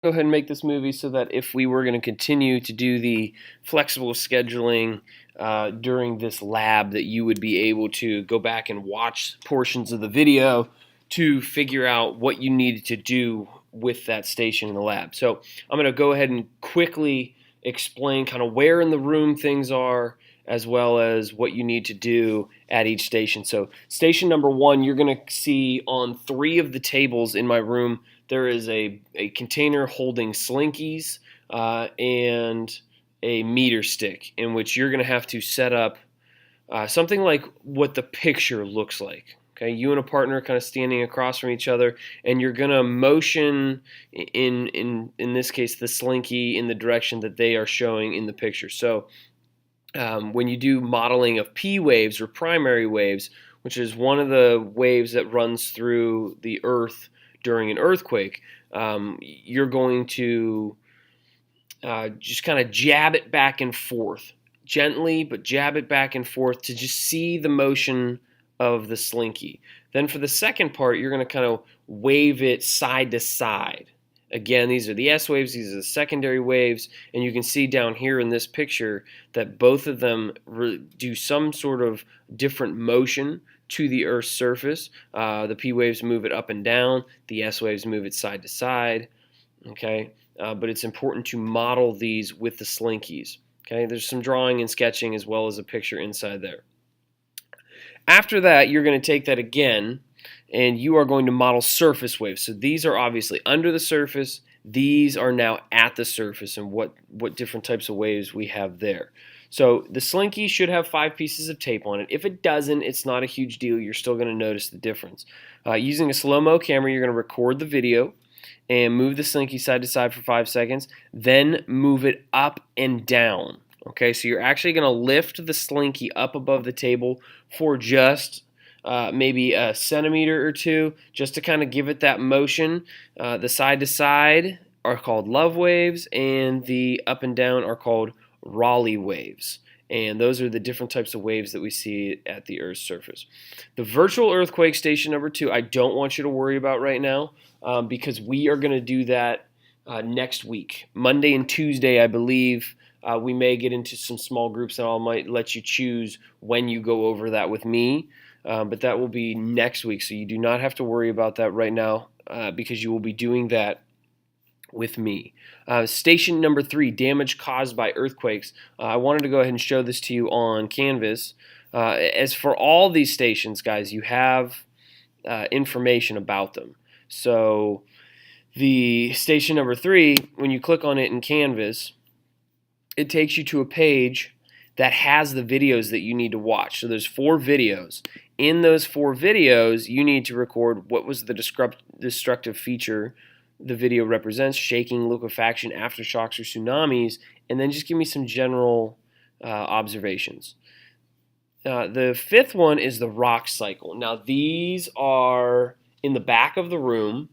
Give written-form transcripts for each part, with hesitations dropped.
go ahead and make this movie so that if we were going to continue to do the flexible scheduling during this lab, that you would be able to go back and watch portions of the video to figure out what you needed to do with that station in the lab. So I'm going to go ahead and quickly explain kind of where in the room things are, as well as what you need to do at each station. So station number 1, you're going to see on 3 of the tables in my room, there is a container holding slinkies and a meter stick, in which you're going to have to set up something like what the picture looks like. Okay, you and a partner kind of standing across from each other, and you're going to motion in this case the slinky in the direction that they are showing in the picture. So when you do modeling of P waves or primary waves, which is one of the waves that runs through the Earth during an earthquake, you're going to just kind of jab it back and forth, gently, but jab it back and forth to just see the motion of the slinky. Then for the second part, you're going to kind of wave it side to side. Again, these are the S waves, these are the secondary waves, and you can see down here in this picture that both of them do some sort of different motion to the Earth's surface. The P waves move it up and down, the S waves move it side to side. Okay, but it's important to model these with the slinkies. Okay, there's some drawing and sketching as well as a picture inside there. After that, you're going to take that again, and you are going to model surface waves. So these are obviously under the surface. These are now at the surface, and what different types of waves we have there. So the slinky should have 5 pieces of tape on it. If it doesn't, it's not a huge deal. You're still going to notice the difference. Using a slow-mo camera, you're going to record the video and move the slinky side to side for 5 seconds. Then move it up and down. Okay, so you're actually going to lift the slinky up above the table for just maybe a centimeter or 2, just to kind of give it that motion. The side to side are called love waves, and the up and down are called Raleigh waves. And those are the different types of waves that we see at the Earth's surface. The virtual earthquake station number 2, I don't want you to worry about right now, because we are going to do that next week. Monday and Tuesday, I believe. We may get into some small groups, and I might let you choose when you go over that with me. But that will be next week, so you do not have to worry about that right now, because you will be doing that with me. Station number 3, damage caused by earthquakes. I wanted to go ahead and show this to you on Canvas. As for all these stations, guys, you have information about them. So the station number 3, when you click on it in Canvas, it takes you to a page that has the videos that you need to watch. So there's 4 videos. In those 4 videos, you need to record what was the destructive feature the video represents: shaking, liquefaction, aftershocks, or tsunamis, and then just give me some general observations. The 5th one is the rock cycle. Now these are in the back of the room.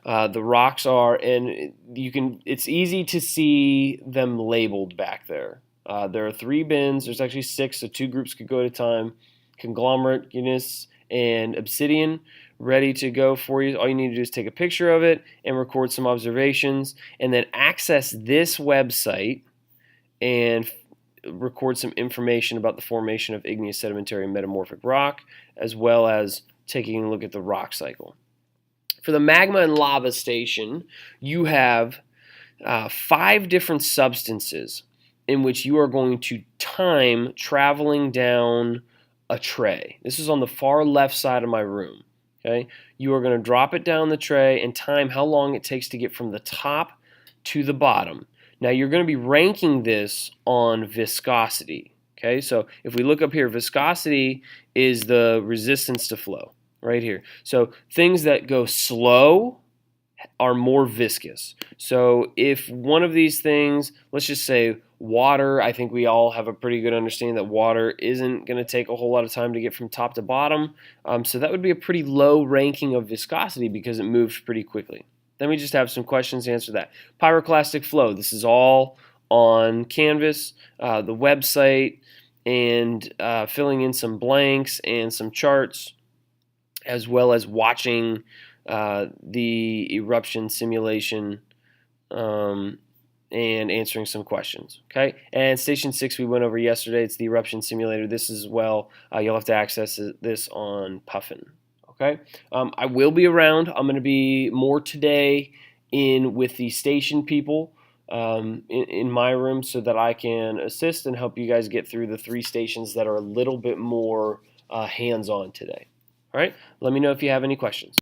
The rocks are, and it's easy to see them labeled back there. There are 3 bins. There's actually 6, so 2 groups could go at a time. Conglomerate, gneiss, and obsidian, ready to go for you. All you need to do is take a picture of it and record some observations, and then access this website and record some information about the formation of igneous, sedimentary, and metamorphic rock, as well as taking a look at the rock cycle. For the magma and lava station, you have 5 different substances in which you are going to time traveling down a tray. This is on the far left side of my room. Okay, you are going to drop it down the tray and time how long it takes to get from the top to the bottom. Now you're going to be ranking this on viscosity. Okay, so if we look up here, viscosity is the resistance to flow. Right here. So things that go slow are more viscous. So if one of these things, let's just say water, I think we all have a pretty good understanding that water isn't going to take a whole lot of time to get from top to bottom. So that would be a pretty low ranking of viscosity because it moves pretty quickly. Then we just have some questions to answer that. Pyroclastic flow. This is all on Canvas, the website, and filling in some blanks and some charts, as well as watching the eruption simulation and answering some questions. Okay, and Station 6 we went over yesterday. It's the eruption simulator. This as well. You'll have to access this on Puffin. Okay, I will be around. I'm going to be more today with the station people in my room so that I can assist and help you guys get through the 3 stations that are a little bit more hands-on today. All right, let me know if you have any questions.